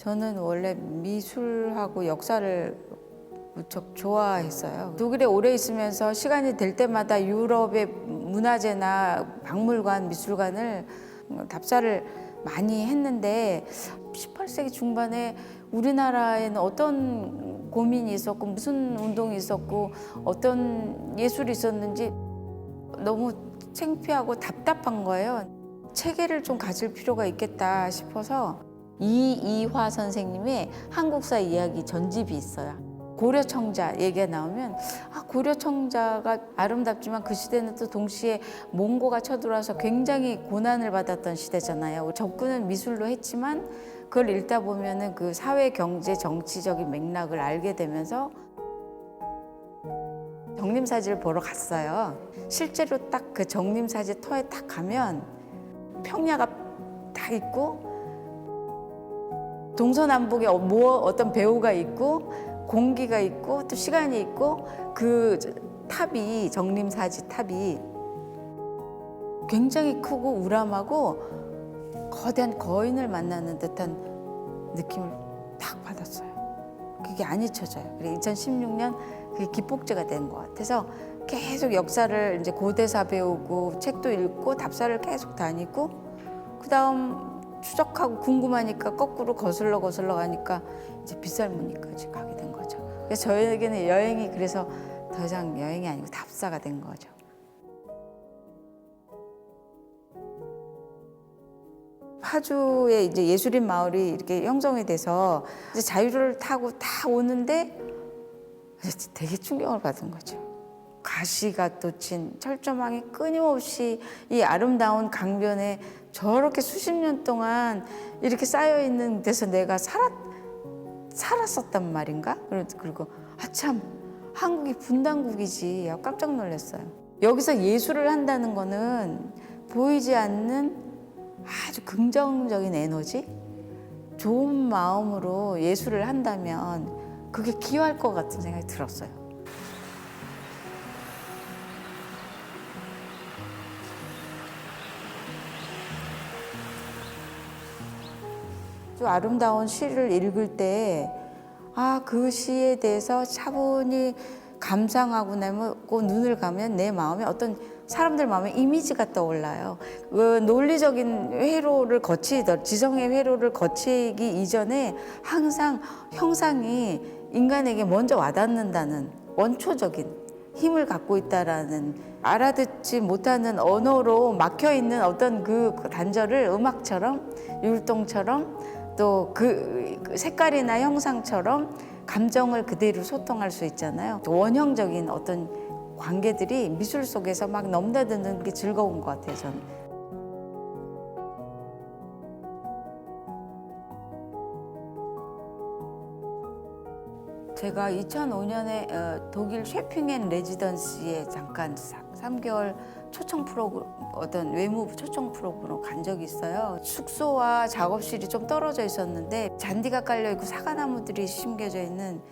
저는 원래 미술하고 역사를 무척 좋아했어요. 독일에 오래 있으면서 시간이 될 때마다 유럽의 문화재나 박물관, 미술관을 답사를 많이 했는데 18세기 중반에 우리나라에는 어떤 고민이 있었고 무슨 운동이 있었고 어떤 예술이 있었는지 너무 창피하고 답답한 거예요. 체계를 좀 가질 필요가 있겠다 싶어서 이이화 선생님의 한국사 이야기 전집이 있어요. 고려청자 얘기가 나오면 고려청자가 아름답지만 그 시대는 또 동시에 몽고가 쳐들어와서 굉장히 고난을 받았던 시대잖아요. 접근은 미술로 했지만 그걸 읽다 보면은 그 사회, 경제, 정치적인 맥락을 알게 되면서 정림사지를 보러 갔어요. 실제로 딱 그 정림사지 터에 딱 가면 평야가 다 있고 동서남북에 어떤 배우가 있고 공기가 있고 또 시간이 있고 그 탑이 정림사지 탑이 굉장히 크고 우람하고 거대한 거인을 만나는 듯한 느낌을 딱 받았어요. 그게 안 잊혀져요. 그래 2016년 그게 기폭제가 된 것 같아서 계속 역사를 이제 고대사 배우고 책도 읽고 답사를 계속 다니고 그다음 추적하고 궁금하니까 거꾸로 거슬러 가니까 이제 빗살무늬까지 가게 된 거죠. 그래서 저에게는 여행이 그래서 더 이상 여행이 아니고 답사가 된 거죠. 파주에 이제 예술인 마을이 이렇게 형성이 돼서 이제 자유를 타고 다 오는데 되게 충격을 받은 거죠. 가시가 돋친 철조망이 끊임없이 이 아름다운 강변에 저렇게 수십 년 동안 이렇게 쌓여 있는 데서 내가 살았었단 말인가? 그리고 참 한국이 분단국이지 깜짝 놀랐어요. 여기서 예술을 한다는 거는 보이지 않는 아주 긍정적인 에너지, 좋은 마음으로 예술을 한다면 그게 기여할 것 같은 생각이 들었어요. 좀 아름다운 시를 읽을 때 그 시에 대해서 차분히 감상하고 나고 눈을 감으면 내 마음에 어떤 사람들 마음에 이미지가 떠올라요. 논리적인 회로를 지성의 회로를 거치기 이전에 항상 형상이 인간에게 먼저 와닿는다는 원초적인 힘을 갖고 있다라는 알아듣지 못하는 언어로 막혀 있는 어떤 그 단절을 음악처럼 율동처럼 또 그 색깔이나 형상처럼 감정을 그대로 소통할 수 있잖아요. 또 원형적인 어떤 관계들이 미술 속에서 막 넘나드는 게 즐거운 것 같아요, 저는. 제가 2005년에 독일 셰핑 앤 레지던시에 잠깐 3개월 초청 프로그램, 어떤 외무부 초청 프로그램으로 간 적이 있어요. 숙소와 작업실이 좀 떨어져 있었는데 잔디가 깔려 있고 사과나무들이 심겨져 있는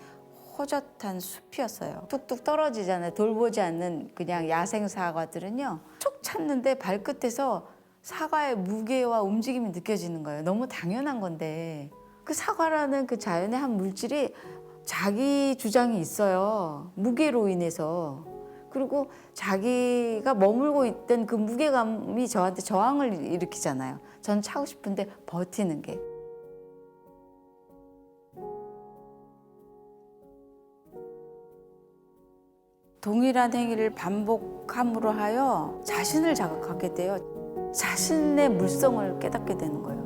호젓한 숲이었어요. 뚝뚝 떨어지잖아요. 돌보지 않는 그냥 야생 사과들은요. 촉 찼는데 발끝에서 사과의 무게와 움직임이 느껴지는 거예요. 너무 당연한 건데 그 사과라는 그 자연의 한 물질이 자기 주장이 있어요. 무게로 인해서. 그리고 자기가 머물고 있던 그 무게감이 저한테 저항을 일으키잖아요. 전 차고 싶은데 버티는 게. 동일한 행위를 반복함으로 하여 자신을 자각하게 돼요. 자신의 물성을 깨닫게 되는 거예요.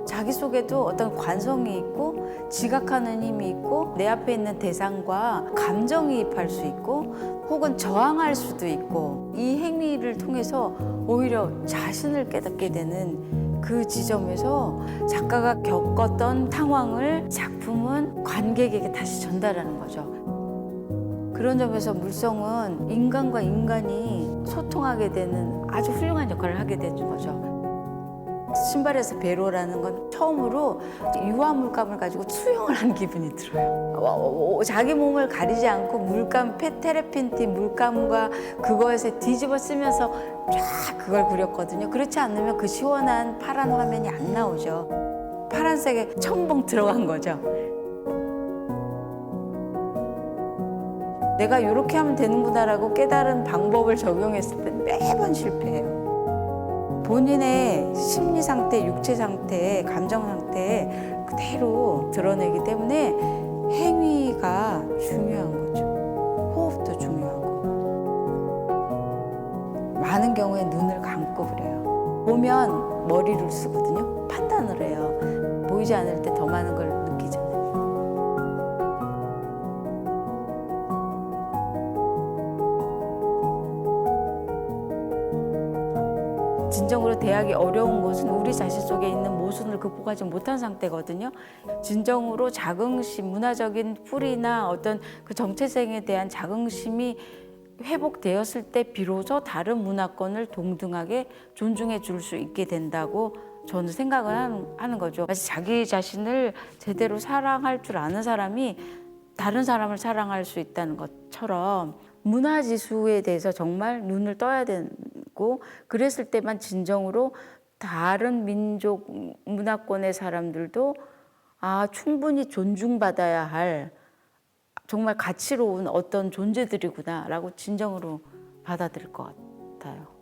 자기 속에도 어떤 관성이 있고 지각하는 힘이 있고 내 앞에 있는 대상과 감정이입할 수 있고 혹은 저항할 수도 있고 이 행위를 통해서 오히려 자신을 깨닫게 되는 그 지점에서 작가가 겪었던 상황을 작품은 관객에게 다시 전달하는 거죠. 그런 점에서 물성은 인간과 인간이 소통하게 되는 아주 훌륭한 역할을 하게 되는 거죠. 신발에서 배로라는 건 처음으로 유화 물감을 가지고 투영을 한 기분이 들어요. 자기 몸을 가리지 않고 물감, 테레핀티 물감과 그거에서 뒤집어 쓰면서 쫙 그걸 그렸거든요. 그렇지 않으면 그 시원한 파란 화면이 안 나오죠. 파란색에 첨벙 들어간 거죠. 내가 이렇게 하면 되는구나라고 깨달은 방법을 적용했을 때 매번 실패해요. 본인의 심리 상태, 육체 상태, 감정 상태 그대로 드러내기 때문에 행위가 중요한 거죠. 호흡도 중요하고. 많은 경우에 눈을 감고 그래요. 보면 머리를 쓰거든요. 판단을 해요. 보이지 않을 때 더 많은 걸 느끼잖아요. 진정으로 대학이 어려운 것은 우리 자신 속에 있는 모순을 극복하지 못한 상태거든요. 진정으로 자긍심, 문화적인 뿌리나 어떤 그 정체성에 대한 자긍심이 회복되었을 때 비로소 다른 문화권을 동등하게 존중해 줄 수 있게 된다고 저는 생각을 하는 거죠. 마치 자기 자신을 제대로 사랑할 줄 아는 사람이 다른 사람을 사랑할 수 있다는 것처럼 문화지수에 대해서 정말 눈을 떠야 되고 그랬을 때만 진정으로 다른 민족 문화권의 사람들도 충분히 존중받아야 할 정말 가치로운 어떤 존재들이구나라고 진정으로 받아들일 것 같아요.